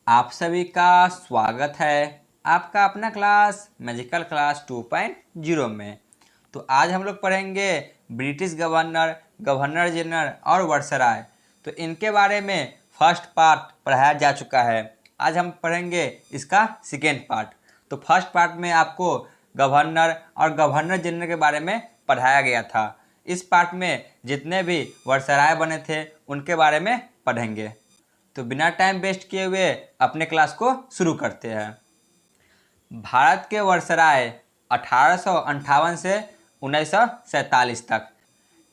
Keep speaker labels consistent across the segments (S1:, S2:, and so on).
S1: आप सभी का स्वागत है आपका अपना क्लास मैजिकल क्लास 2.0 में। तो आज हम लोग पढ़ेंगे ब्रिटिश गवर्नर, गवर्नर जनरल और वायसराय। तो इनके बारे में फर्स्ट पार्ट पढ़ाया जा चुका है। आज हम पढ़ेंगे इसका सेकेंड पार्ट। तो फर्स्ट पार्ट में आपको गवर्नर और गवर्नर जनरल के बारे में पढ़ाया गया था। इस पार्ट में जितने भी वायसराय बने थे उनके बारे में पढ़ेंगे। तो बिना टाइम वेस्ट किए हुए अपने क्लास को शुरू करते हैं। भारत के वायसराय 1858 से 1947 तक,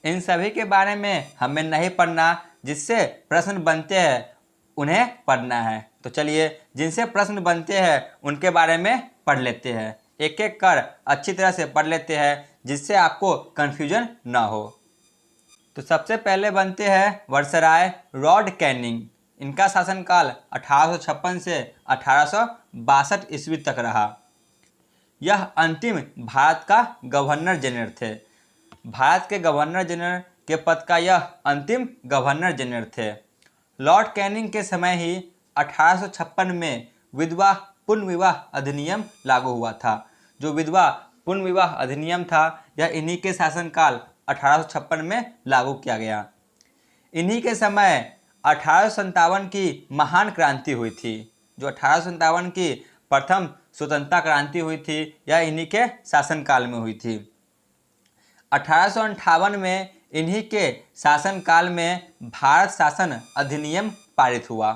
S1: इन सभी के बारे में हमें नहीं पढ़ना। जिससे प्रश्न बनते हैं उन्हें पढ़ना है। तो चलिए जिनसे प्रश्न बनते हैं उनके बारे में पढ़ लेते हैं, एक एक कर अच्छी तरह से पढ़ लेते हैं जिससे आपको कन्फ्यूजन ना हो। तो सबसे पहले बनते हैं वायसराय लॉर्ड कैनिंग। इनका शासनकाल 1856 से 1862 ईस्वी तक रहा। यह अंतिम भारत का गवर्नर जनरल थे। भारत के गवर्नर जनरल के पद का यह अंतिम गवर्नर जनरल थे। लॉर्ड कैनिंग के समय ही 1856 में विधवा पुनर्विवाह अधिनियम लागू हुआ था। जो विधवा पुनर्विवाह अधिनियम था यह इन्हीं के शासनकाल 1856 में लागू किया गया। इन्हीं के समय 1857 की महान क्रांति हुई थी। जो 1857 की प्रथम स्वतंत्रता क्रांति हुई थी यह इन्हीं के शासनकाल में हुई थी। 1858 में इन्हीं के शासनकाल में भारत शासन अधिनियम पारित हुआ।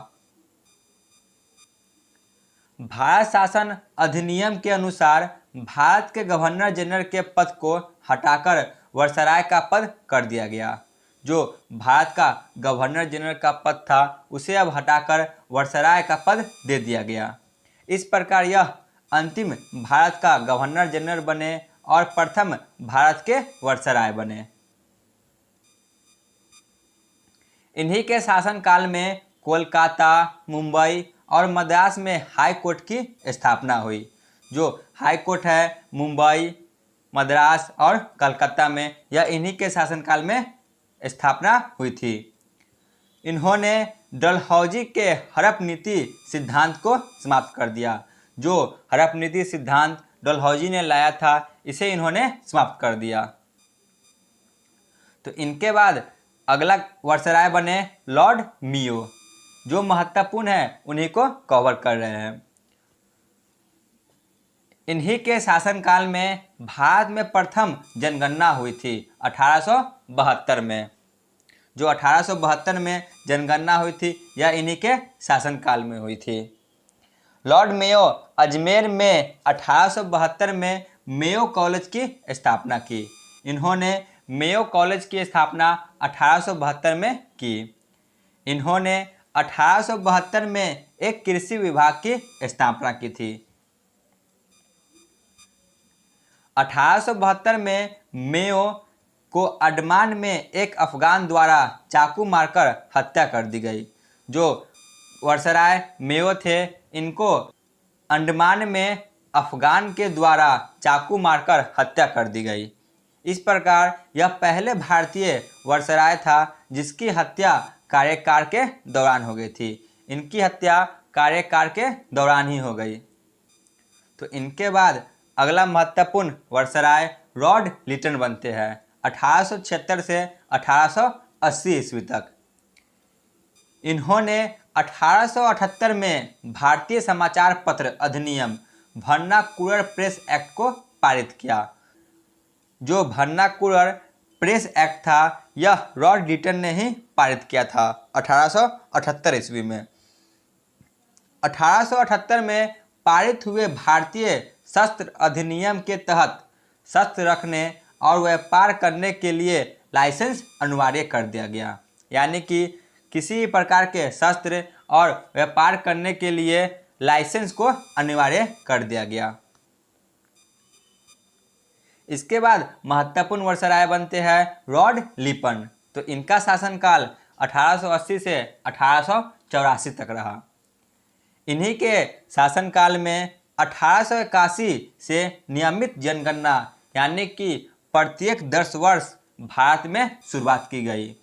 S1: भारत शासन अधिनियम के अनुसार भारत के गवर्नर जनरल के पद को हटाकर वायसराय का पद कर दिया गया। जो भारत का गवर्नर जनरल का पद था उसे अब हटाकर वायसराय का पद दे दिया गया। इस प्रकार यह अंतिम भारत का गवर्नर जनरल बने और प्रथम भारत के वायसराय बने। इन्हीं के शासनकाल में कोलकाता, मुंबई और मद्रास में हाई कोर्ट की स्थापना हुई। जो हाई कोर्ट है मुंबई, मद्रास और कलकत्ता में, यह इन्हीं के शासनकाल में स्थापना हुई थी। इन्होंने डलहौजी के हड़प नीति सिद्धांत को समाप्त कर दिया। जो हड़प नीति सिद्धांत डलहौजी ने लाया था इसे इन्होंने समाप्त कर दिया। तो इनके बाद अगला वायसराय बने लॉर्ड मियो। जो महत्वपूर्ण है उन्हीं को कवर कर रहे हैं। इन्हीं के शासनकाल में भारत में प्रथम जनगणना हुई थी 1872 में। जो 1872 में जनगणना हुई थी यह इन्हीं के शासनकाल में हुई थी। लॉर्ड मेयो अजमेर में 1872 में मेयो कॉलेज की स्थापना की। इन्होंने मेयो कॉलेज की स्थापना 1872 में की। इन्होंने 1872 में एक कृषि विभाग की स्थापना की थी। 1872 में मेयो को अंडमान में एक अफगान द्वारा चाकू मारकर हत्या कर दी गई। जो वायसराय मेयो थे इनको अंडमान में अफगान के द्वारा चाकू मारकर हत्या कर दी गई। इस प्रकार यह पहले भारतीय वायसराय था जिसकी हत्या कार्यकाल के दौरान हो गई थी। इनकी हत्या कार्यकाल के दौरान ही हो गई। तो इनके बाद अगला महत्वपूर्ण वायसराय लॉर्ड लिटन बनते हैं 1876 से 1880 ईस्वी तक। इन्होंने 1878 में भारतीय समाचार पत्र अधिनियम वर्नाकुलर प्रेस एक्ट को पारित किया। जो वर्नाकुलर प्रेस एक्ट था यह लॉर्ड लिटन ने ही पारित किया था 1878 ईस्वी में। 1878 में पारित हुए भारतीय शस्त्र अधिनियम के तहत शस्त्र रखने और व्यापार करने के लिए लाइसेंस अनिवार्य कर दिया गया। यानी कि किसी प्रकार के शस्त्र और व्यापार करने के लिए लाइसेंस को अनिवार्य कर दिया गया। इसके बाद महत्वपूर्ण वायसराय बनते हैं लॉर्ड लिपन। तो इनका शासनकाल 1880 से 1884 तक रहा। इन्हीं के शासनकाल में 1881 से नियमित जनगणना यानी कि प्रत्येक 10 वर्ष भारत में शुरुआत की गई।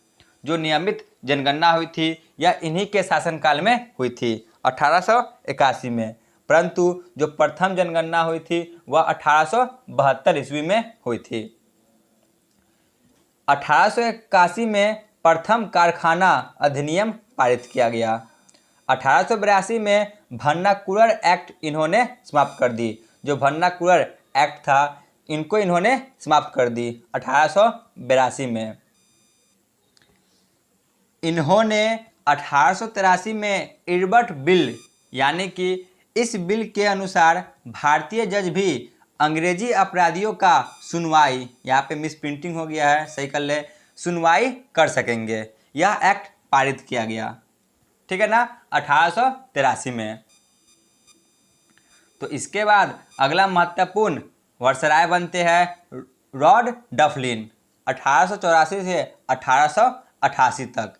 S1: जो नियमित जनगणना हुई थी यह इन्हीं के शासनकाल में हुई थी 1881 में, परंतु जो प्रथम जनगणना हुई थी वह 1872 ईस्वी में हुई थी। 1881 में प्रथम कारखाना अधिनियम पारित किया गया। 1882 में वर्नाकुलर एक्ट इन्होंने समाप्त कर दी। जो वर्नाकुलर एक्ट था इनको इन्होंने समाप्त कर दी 1882 में। इन्होंने 1883 में इरबर्ट बिल यानी कि इस बिल के अनुसार भारतीय जज भी अंग्रेजी अपराधियों का सुनवाई, यहाँ पे मिस प्रिंटिंग हो गया है, सही कर ले, सुनवाई कर सकेंगे। यह एक्ट पारित किया गया, ठीक है ना, 1883 में। तो इसके बाद अगला महत्वपूर्ण वर्षराय बनते हैं लॉर्ड डफलिन 1884 से 1888 तक।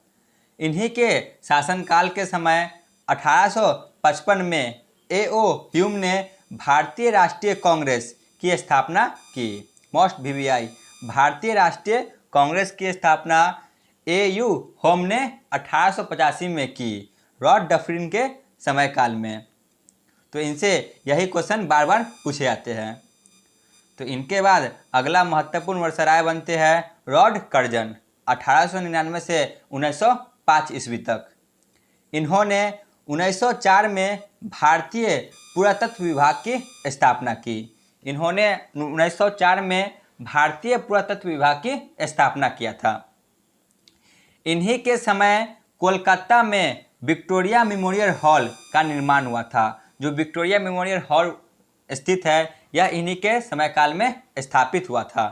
S1: इन्हीं के शासनकाल के समय 1855 में A.O. ह्यूम ने भारतीय राष्ट्रीय कांग्रेस की स्थापना की। मोस्ट VVI, भारतीय राष्ट्रीय कांग्रेस की स्थापना A.U. ह्यूम ने 1885 में की, लॉर्ड डफलिन के समय काल में। तो इनसे यही क्वेश्चन बार बार पूछे जाते हैं। तो इनके बाद अगला महत्वपूर्ण वर्षराय बनते हैं लॉर्ड कर्जन 1899 से 1905 ईस्वी तक। इन्होंने 1904 में भारतीय पुरातत्व विभाग की स्थापना की। इन्होंने 1904 में भारतीय पुरातत्व विभाग की स्थापना किया था। इन्हीं के समय कोलकाता में विक्टोरिया मेमोरियल हॉल का निर्माण हुआ था। जो विक्टोरिया मेमोरियल हॉल स्थित है यह इन्हीं के समय काल में स्थापित हुआ था।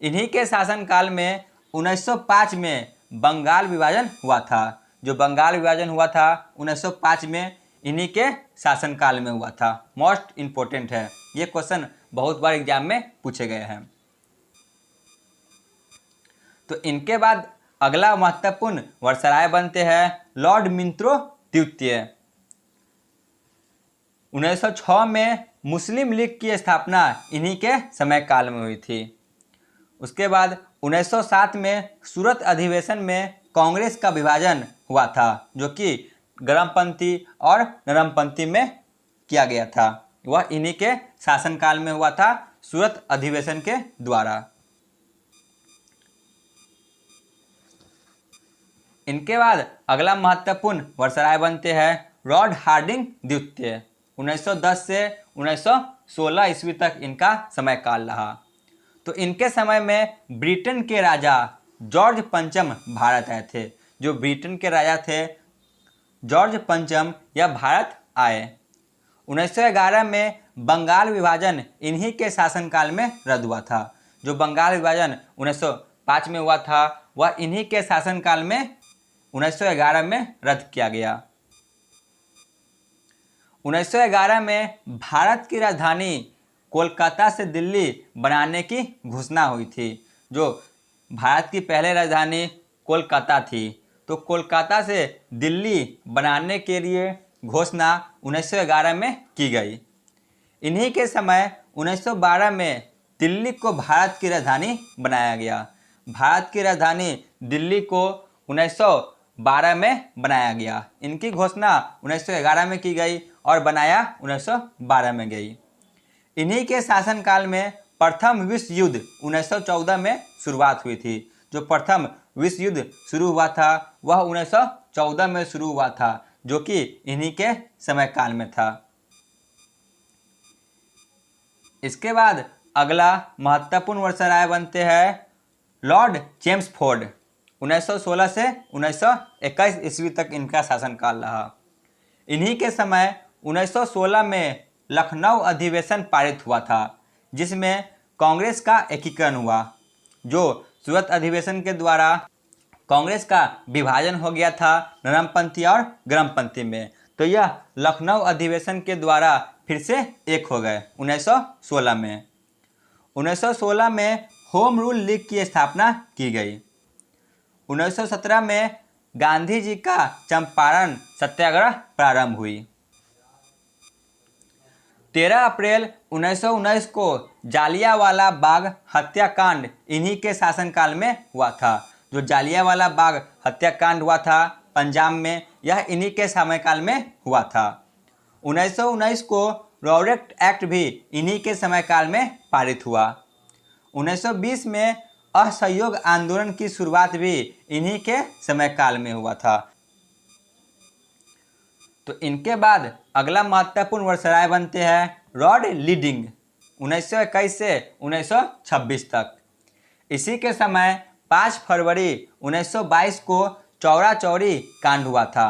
S1: इन्हीं के शासनकाल में 1905 में बंगाल विभाजन हुआ था। जो बंगाल विभाजन हुआ था 1905 में इन्हीं के शासनकाल में हुआ था। मोस्ट इम्पोर्टेंट है, ये क्वेश्चन बहुत बार एग्जाम में पूछे गए हैं। तो इनके बाद अगला महत्वपूर्ण वर्षराय बनते हैं लॉर्ड मिंत्रो द्वितीय। 1906 में मुस्लिम लीग की स्थापना इन्हीं के समय काल में हुई थी। उसके बाद 1907 में सूरत अधिवेशन में कांग्रेस का विभाजन हुआ था, जो कि गर्मपंथी और नरमपंथी में किया गया था। वह इन्हीं के शासनकाल में हुआ था सूरत अधिवेशन के द्वारा। इनके बाद अगला महत्वपूर्ण वर्षराय बनते हैं लॉर्ड हार्डिंग द्वितीय। 1910 से 1916 ईस्वी तक इनका समय काल रहा। तो इनके समय में ब्रिटेन के राजा जॉर्ज पंचम भारत आए थे। जो ब्रिटेन के राजा थे जॉर्ज पंचम यह भारत आए। 1911 में बंगाल विभाजन इन्हीं के शासनकाल में रद्द हुआ था। जो बंगाल विभाजन 1905 में हुआ था वह इन्हीं के शासनकाल में 1911 में रद्द किया गया। 1911 में भारत की राजधानी कोलकाता से दिल्ली बनाने की घोषणा हुई थी। जो भारत की पहले राजधानी कोलकाता थी, तो कोलकाता से दिल्ली बनाने के लिए घोषणा 1911 में की गई। इन्हीं के समय 1912 में दिल्ली को भारत की राजधानी बनाया गया। भारत की राजधानी दिल्ली को 1912 में बनाया गया। इनकी घोषणा 1911 में की गई और बनाया 1912 में गई। इन्हीं के शासनकाल में प्रथम विश्व युद्ध 1914 में शुरुआत हुई थी। जो प्रथम विश्व युद्ध शुरू हुआ था वह 1914 में शुरू हुआ था, जो कि इन्हीं के समय काल में था। इसके बाद अगला महत्वपूर्ण वर्षराय बनते हैं लॉर्ड चेम्सफोर्ड। 1916 से 1921 ईस्वी तक इनका शासनकाल रहा। इन्हीं के समय 1916 में लखनऊ अधिवेशन पारित हुआ था, जिसमें कांग्रेस का एकीकरण हुआ। जो सूरत अधिवेशन के द्वारा कांग्रेस का विभाजन हो गया था नरमपंथी और गर्मपंथी में, तो यह लखनऊ अधिवेशन के द्वारा फिर से एक हो गए 1916 में। 1916 में होम रूल लीग की स्थापना की गई। 1917 में गांधी जी का चंपारण सत्याग्रह प्रारंभ हुई। 13 अप्रैल 1919 को जालियांवाला बाग हत्याकांड इन्हीं के शासनकाल में हुआ था। जो जालियांवाला बाग हत्याकांड हुआ था पंजाब में, यह इन्हीं के समयकाल में हुआ था। 1919 को रॉरेक्ट एक्ट भी इन्हीं के समयकाल में पारित हुआ। 1920 में असहयोग आंदोलन की शुरुआत भी इन्हीं के समयकाल में हुआ था। तो इनके बाद अगला महत्वपूर्ण वर्षराय बनते हैं रॉड लीडिंग 1921 से 1926 तक। इसी के समय 5 फरवरी 1922 को चौरा चौरी कांड हुआ था।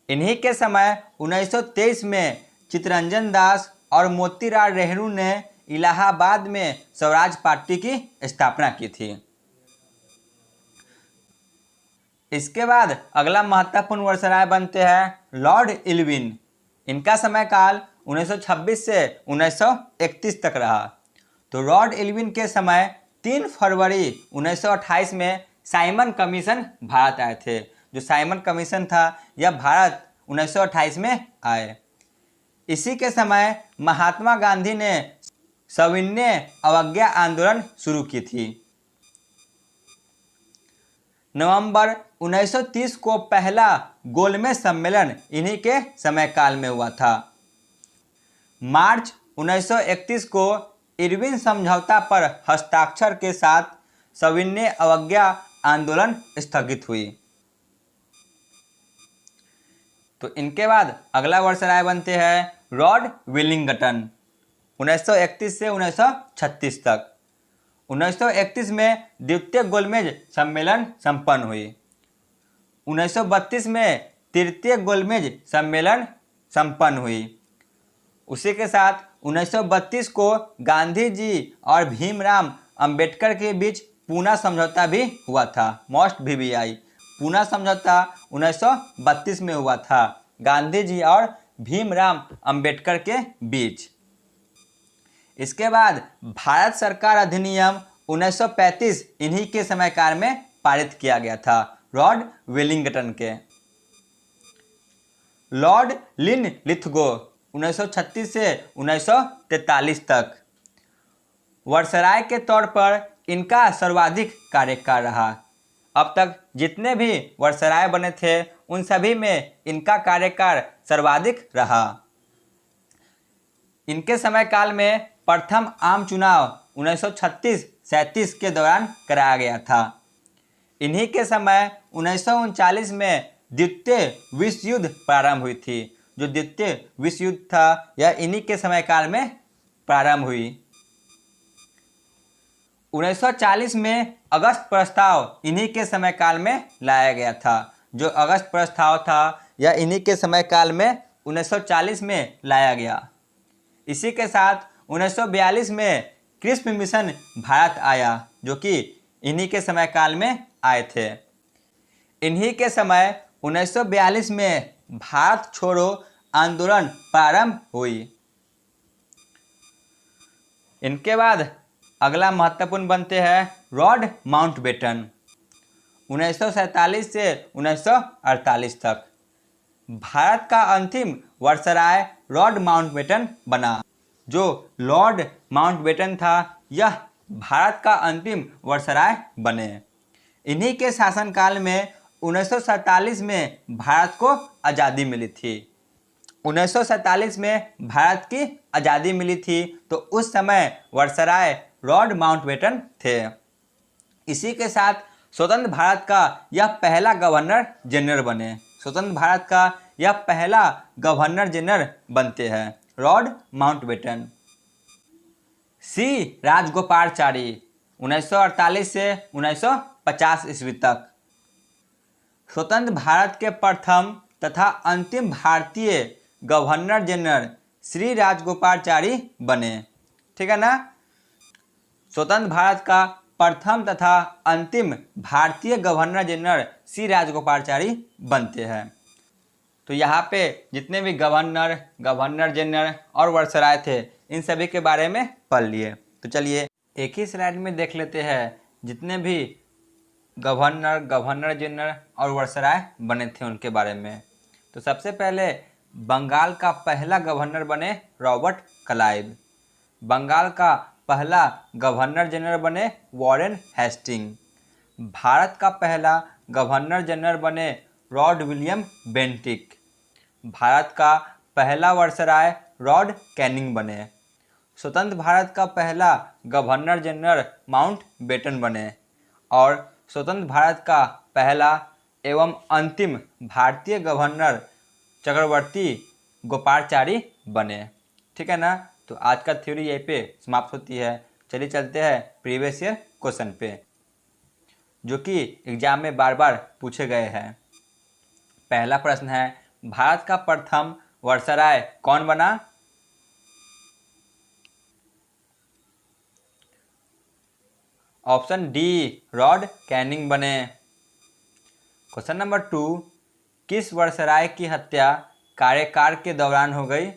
S1: इन्हीं के समय 1923 में चित्तरंजन दास और मोतीलाल नेहरू ने इलाहाबाद में स्वराज पार्टी की स्थापना की थी। इसके बाद अगला महत्वपूर्ण वर्षराय बनते हैं लॉर्ड इरविन। इनका समयकाल 1926 से 1931 तक रहा। तो लॉर्ड इरविन के समय 3 फरवरी 1928 में साइमन कमीशन भारत आए थे। जो साइमन कमीशन था यह भारत 1928 में आए। इसी के समय महात्मा गांधी ने सविनय अवज्ञा आंदोलन शुरू की थी। नवंबर 1930 को पहला गोलमेज सम्मेलन इन्हीं के समयकाल में हुआ था। मार्च 1931 को इरविन समझौता पर हस्ताक्षर के साथ सविनय अवज्ञा आंदोलन स्थगित हुई। तो इनके बाद अगला वर्षराय बनते हैं लॉर्ड वेलिंगटन 1931 से 1936 तक। 1931 में द्वितीय गोलमेज सम्मेलन संपन्न हुई। 1932 में तृतीय गोलमेज सम्मेलन संपन्न हुई। उसी के साथ 1932 को गांधी जी और भीमराव अंबेडकर के बीच पूना समझौता भी हुआ था। मोस्ट VVI पूना समझौता 1932 में हुआ था गांधी जी और भीमराव अंबेडकर के बीच। इसके बाद भारत सरकार अधिनियम 1935 इन्हीं के समयकाल में पारित किया गया था लॉर्ड वेलिंगटन के। लॉर्ड लिनलिथगो 1936 से 1943 तक वर्षराय के तौर पर इनका सर्वाधिक कार्यकाल रहा। अब तक जितने भी वर्षराय बने थे उन सभी में इनका कार्यकाल सर्वाधिक रहा। इनके समयकाल में प्रथम आम चुनाव 1936-37 के दौरान कराया गया था। इन्हीं के समय 1939 में द्वितीय विश्व युद्ध प्रारंभ हुई थी। जो द्वितीय विश्व युद्ध था यह इन्हीं के समयकाल में प्रारंभ हुई। 1940 में अगस्त प्रस्ताव इन्हीं के समयकाल में लाया गया था। जो अगस्त प्रस्ताव था यह इन्हीं के समयकाल में 1940 में लाया गया। इसी के साथ 1942 में क्रिस्प मिशन भारत आया जो कि इन्हीं के समयकाल में आए थे। इन्हीं के समय 1942 में भारत छोड़ो आंदोलन प्रारंभ हुई। इनके बाद अगला महत्वपूर्ण बनते हैं लॉर्ड माउंटबेटन 1947 से 1948 तक। भारत का अंतिम वर्षराय लॉर्ड माउंटबेटन बना। जो लॉर्ड माउंटबेटन था यह भारत का अंतिम वर्षराय बने। इन्हीं के शासनकाल में 1947 में भारत को आज़ादी मिली थी। 1947 में भारत की आज़ादी मिली थी तो उस समय वर्षराय लॉर्ड माउंटबेटन थे। इसी के साथ स्वतंत्र भारत का यह पहला गवर्नर जनरल बने। स्वतंत्र भारत का यह पहला गवर्नर जनरल बनते हैं लॉर्ड माउंटबेटन। सी राजगोपालाचारी 1948 से 1950 ईस्वी तक स्वतंत्र भारत के प्रथम तथा अंतिम भारतीय गवर्नर जनरल श्री राजगोपालाचारी बने। ठीक है ना। स्वतंत्र भारत का प्रथम तथा अंतिम भारतीय गवर्नर जनरल श्री राजगोपालाचारी बनते हैं। तो यहाँ पे जितने भी गवर्नर जनरल और वर्षराय थे इन सभी के बारे में पढ़ लिए। तो चलिए एक ही स्लाइड में देख लेते हैं जितने भी गवर्नर जनरल और वर्षराय बने थे उनके बारे में। तो सबसे पहले बंगाल का पहला गवर्नर बने रॉबर्ट क्लाइव। बंगाल का पहला गवर्नर जनरल बने वॉरेन हेस्टिंग। भारत का पहला गवर्नर जनरल बने लॉर्ड विलियम बेंटिक। भारत का पहला वायसराय लॉर्ड कैनिंग बने। स्वतंत्र भारत का पहला गवर्नर जनरल माउंटबेटन बने। और स्वतंत्र भारत का पहला एवं अंतिम भारतीय गवर्नर चक्रवर्ती गोपालाचारी बने। ठीक है ना। तो आज का थ्योरी यहीं पे समाप्त होती है। चलिए चलते हैं प्रीवियस ईयर क्वेश्चन पे, जो कि एग्जाम में बार बार पूछे गए हैं। पहला प्रश्न है, भारत का प्रथम वायसराय कौन बना? ऑप्शन डी लॉर्ड कैनिंग बने। क्वेश्चन नंबर 2, किस वायसराय की हत्या कार्यकाल के दौरान हो गई?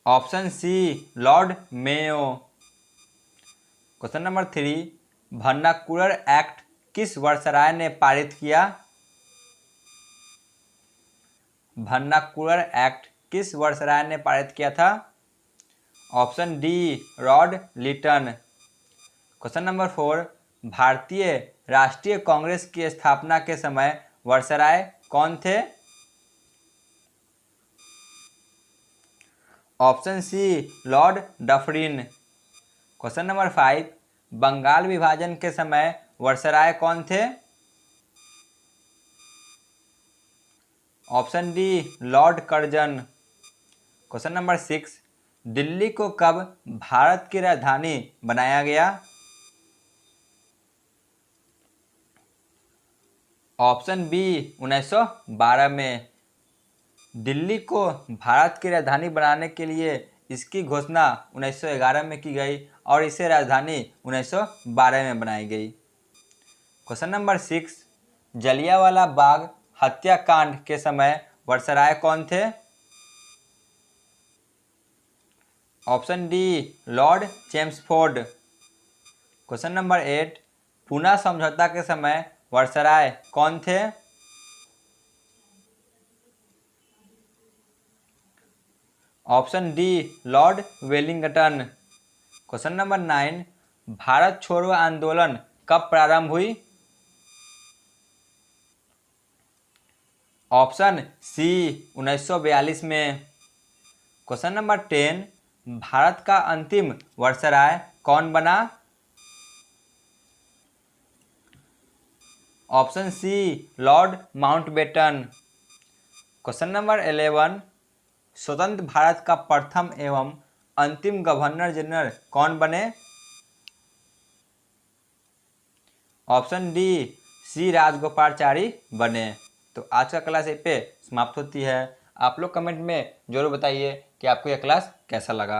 S1: Option C lord Mayo. Question number 3, vernacular act किस वायसराय ने पारित किया? वर्नाकुलर एक्ट किस वायसराय ने पारित किया था? Option D lord Lytton. Question number 4, भारतीय राष्ट्रीय कांग्रेस की स्थापना के समय वायसराय कौन थे? Option C lord Dufferin. Question number 5, बंगाल विभाजन के समय वायसराय कौन थे? Option D lord Curzon. Question number 6, Delhi को कब भारत की राजधानी बनाया गया? ऑप्शन बी 1912 में। दिल्ली को भारत की राजधानी बनाने के लिए इसकी घोषणा 1911 में की गई और इसे राजधानी 1912 में बनाई गई। क्वेश्चन नंबर 6, जलियांवाला बाग हत्याकांड के समय वायसराय कौन थे? Option D Lord Chelmsford. Question number 8, Poona समझौता के समय वायसराय कौन थे? Option D Lord Wellington. Question number 9, Bharat छोड़ो आंदोलन कब प्रारंभ हुई? ऑप्शन सी 1942 में। क्वेश्चन नंबर 10, भारत का अंतिम वायसराय कौन बना? Option C lord Mountbatten. Question number 11, स्वतंत्र भारत का प्रथम एवं अंतिम गवर्नर जनरल कौन बने? ऑप्शन डी सी राजगोपालाचारी बने। तो आज का क्लास यहीं पे समाप्त होती है। आप लोग कमेंट में जरूर बताइए कि आपको यह क्लास कैसा लगा।